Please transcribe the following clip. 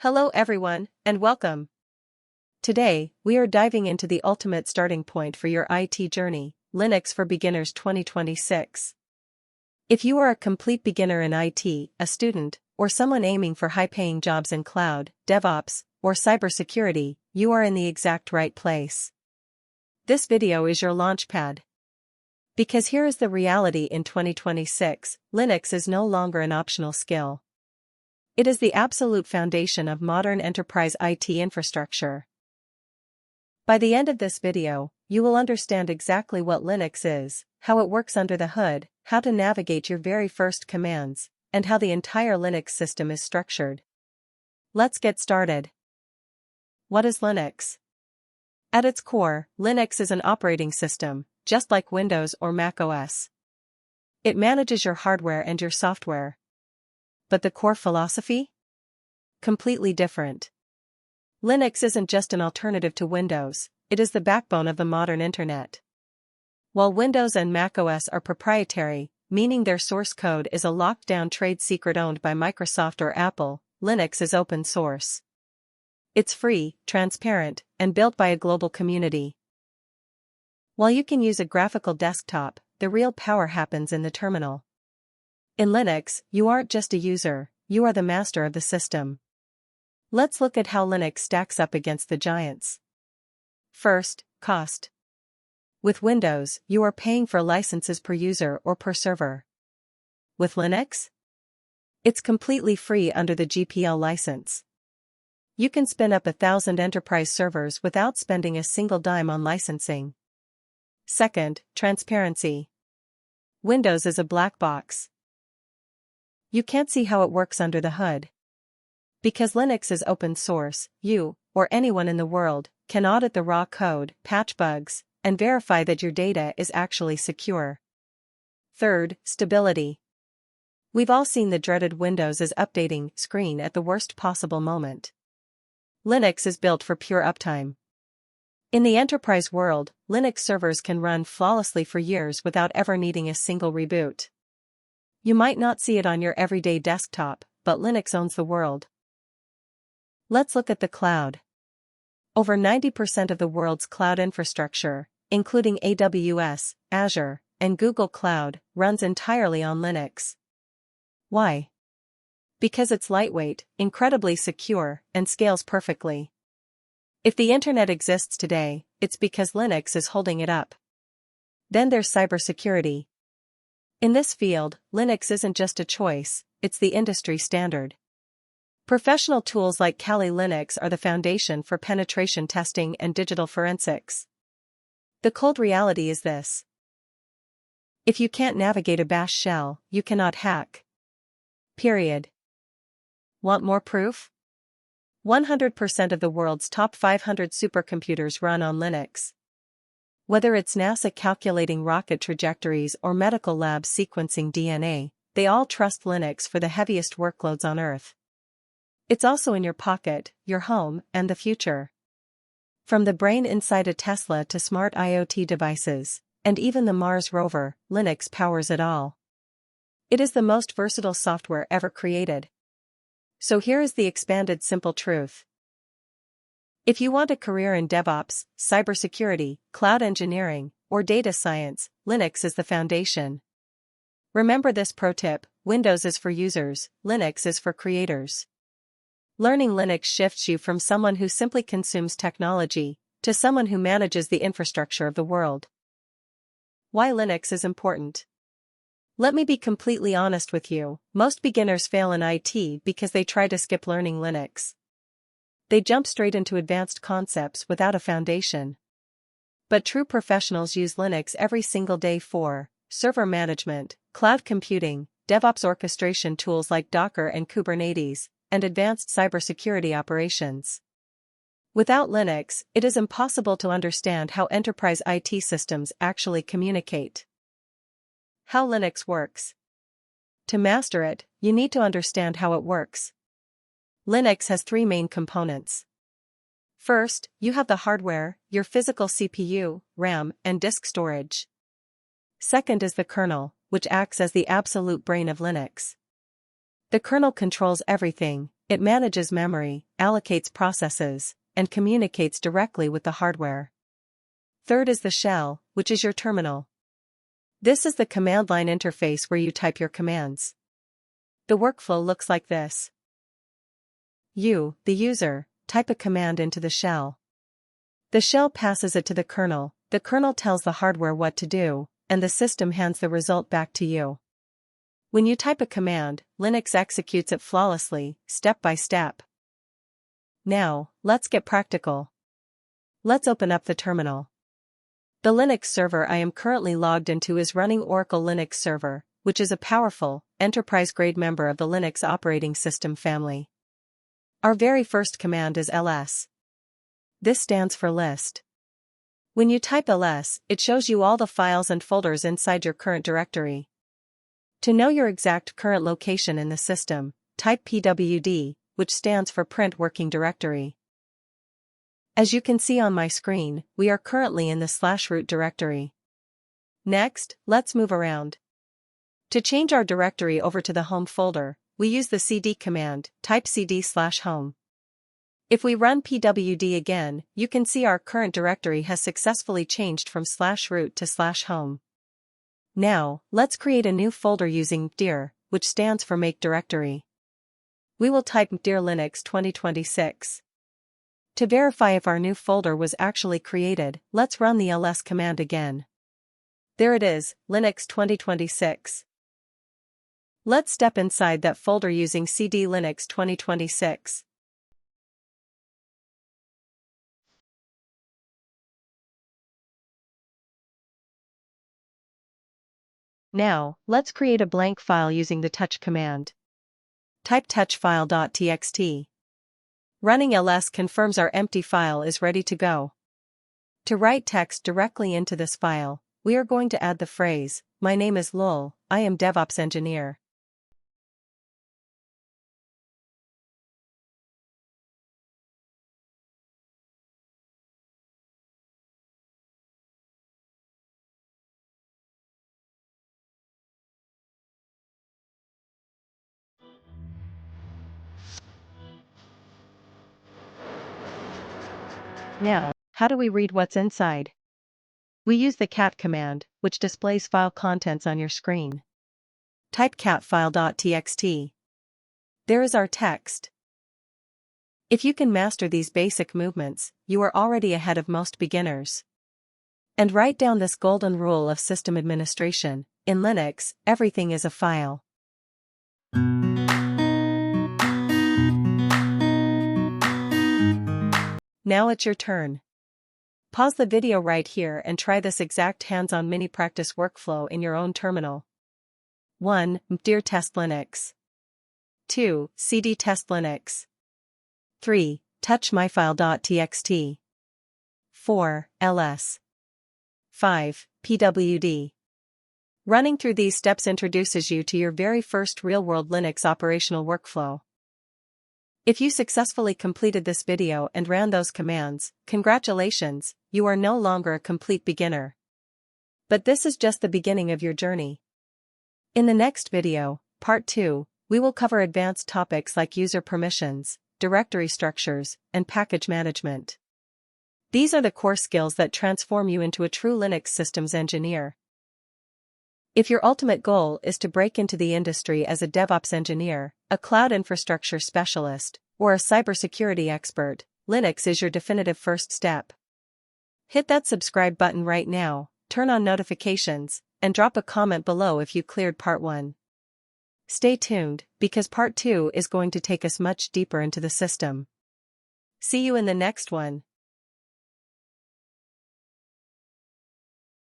Hello everyone, and welcome. Today, we are diving into the ultimate starting point for your IT journey, Linux for Beginners 2026. If you are a complete beginner in IT, a student, or someone aiming for high-paying jobs in cloud, DevOps, or cybersecurity, you are in the exact right place. This video is your launchpad. Because here is the reality: in 2026, Linux is no longer an optional skill. It is the absolute foundation of modern enterprise IT infrastructure. By the end of this video, you will understand exactly what Linux is, how it works under the hood, how to navigate your very first commands, and how the entire Linux system is structured. Let's get started. What is Linux? At its core, Linux is an operating system, just like Windows or Mac OS. It manages your hardware and your software. But the core philosophy? Completely different. Linux isn't just an alternative to Windows, it is the backbone of the modern internet. While Windows and macOS are proprietary, meaning their source code is a locked-down trade secret owned by Microsoft or Apple, Linux is open source. It's free, transparent, and built by a global community. While you can use a graphical desktop, the real power happens in the terminal. In Linux, you aren't just a user, you are the master of the system. Let's look at how Linux stacks up against the giants. First, cost. With Windows, you are paying for licenses per user or per server. With Linux, it's completely free under the GPL license. You can spin up 1,000 enterprise servers without spending a single dime on licensing. Second, transparency. Windows is a black box. You can't see how it works under the hood. Because Linux is open source, you, or anyone in the world, can audit the raw code, patch bugs, and verify that your data is actually secure. Third, stability. We've all seen the dreaded Windows is updating screen at the worst possible moment. Linux is built for pure uptime. In the enterprise world, Linux servers can run flawlessly for years without ever needing a single reboot. You might not see it on your everyday desktop, but Linux owns the world. Let's look at the cloud. Over 90% of the world's cloud infrastructure, including AWS, Azure, and Google Cloud, runs entirely on Linux. Why? Because it's lightweight, incredibly secure, and scales perfectly. If the internet exists today, it's because Linux is holding it up. Then there's cybersecurity. In this field, Linux isn't just a choice, it's the industry standard. Professional tools like Kali Linux are the foundation for penetration testing and digital forensics. The cold reality is this: if you can't navigate a bash shell, you cannot hack. Period. Want more proof? 100% of the world's top 500 supercomputers run on Linux. Whether it's NASA calculating rocket trajectories or medical labs sequencing DNA, they all trust Linux for the heaviest workloads on Earth. It's also in your pocket, your home, and the future. From the brain inside a Tesla to smart IoT devices, and even the Mars rover, Linux powers it all. It is the most versatile software ever created. So here is the expanded simple truth. If you want a career in DevOps, cybersecurity, cloud engineering, or data science, Linux is the foundation. Remember this pro tip: Windows is for users, Linux is for creators. Learning Linux shifts you from someone who simply consumes technology to someone who manages the infrastructure of the world. Why Linux is important? Let me be completely honest with you: most beginners fail in IT because they try to skip learning Linux. They jump straight into advanced concepts without a foundation. But true professionals use Linux every single day for server management, cloud computing, DevOps orchestration tools like Docker and Kubernetes, and advanced cybersecurity operations. Without Linux, it is impossible to understand how enterprise IT systems actually communicate. How Linux works. To master it, you need to understand how it works. Linux has three main components. First, you have the hardware, your physical CPU, RAM, and disk storage. Second is the kernel, which acts as the absolute brain of Linux. The kernel controls everything: It manages memory, allocates processes, and communicates directly with the hardware. Third is the shell, which is your terminal. This is the command line interface where you type your commands. The workflow looks like this. You, the user, type a command into the shell. The shell passes it to the kernel tells the hardware what to do, and the system hands the result back to you. When you type a command, Linux executes it flawlessly, step by step. Now, let's get practical. Let's open up the terminal. The Linux server I am currently logged into is running Oracle Linux Server, which is a powerful, enterprise-grade member of the Linux operating system family. Our very first command is ls. This stands for list. When you type ls, it shows you all the files and folders inside your current directory. To know your exact current location in the system, type pwd, which stands for Print Working Directory. As you can see on my screen, we are currently in the /root directory. Next, let's move around. To change our directory over to the home folder, we use the cd command, type cd/home. If we run pwd again, you can see our current directory has successfully changed from /root to /home. Now, let's create a new folder using dir, which stands for make directory. We will type dir Linux 2026. To verify if our new folder was actually created, let's run the ls command again. There it is, Linux 2026. Let's step inside that folder using cd Linux 2026. Now, let's create a blank file using the touch command. Type touchfile.txt. Running ls confirms our empty file is ready to go. To write text directly into this file, we are going to add the phrase, "My name is Lul, I am DevOps engineer." Now, how do we read what's inside? We use the cat command, which displays file contents on your screen. Type catfile.txt. There is our text. If you can master these basic movements, you are already ahead of most beginners. And write down this golden rule of system administration: in Linux, everything is a file. Now it's your turn. Pause the video right here and try this exact hands-on mini practice workflow in your own terminal. 1. Dir test Linux. 2. Cd test Linux. 3. Touch myfile.txt. 4. ls. 5. pwd. Running through these steps introduces you to your very first real-world Linux operational workflow. If you successfully completed this video and ran those commands, congratulations, you are no longer a complete beginner. But this is just the beginning of your journey. In the next video, part 2, we will cover advanced topics like user permissions, directory structures, and package management. These are the core skills that transform you into a true Linux systems engineer. If your ultimate goal is to break into the industry as a DevOps engineer, a cloud infrastructure specialist, or a cybersecurity expert, Linux is your definitive first step. Hit that subscribe button right now, turn on notifications, and drop a comment below if you cleared part 1. Stay tuned, because part 2 is going to take us much deeper into the system. See you in the next one.